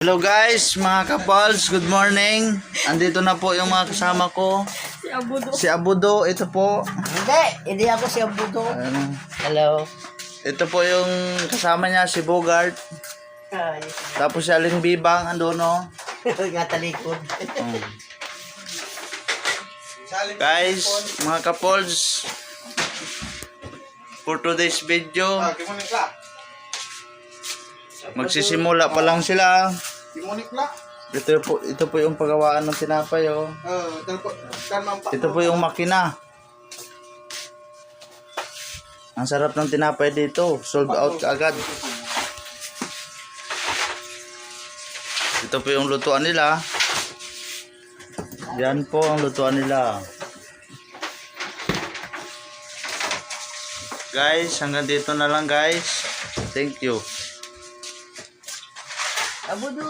Hello guys, mga kapals, good morning. Andito na po yung mga kasama ko. Si Abudo, ito po. Hindi ako si Abudo. Hello. Ito po yung kasama niya, si Bogart. Ay, Tapos si Aling Bibang, ando no. nga talikod. Guys, mga kapals, for today's video, magsisimula pa lang sila. Ito po yung paggawaan ng tinapay, oh. Ito po yung makina. Ang sarap ng tinapay dito. Sold out kaagad. Ito po yung lutuan nila. Yan po ang lutuan nila. Guys, hanggang dito na lang guys. Thank you. Abudo.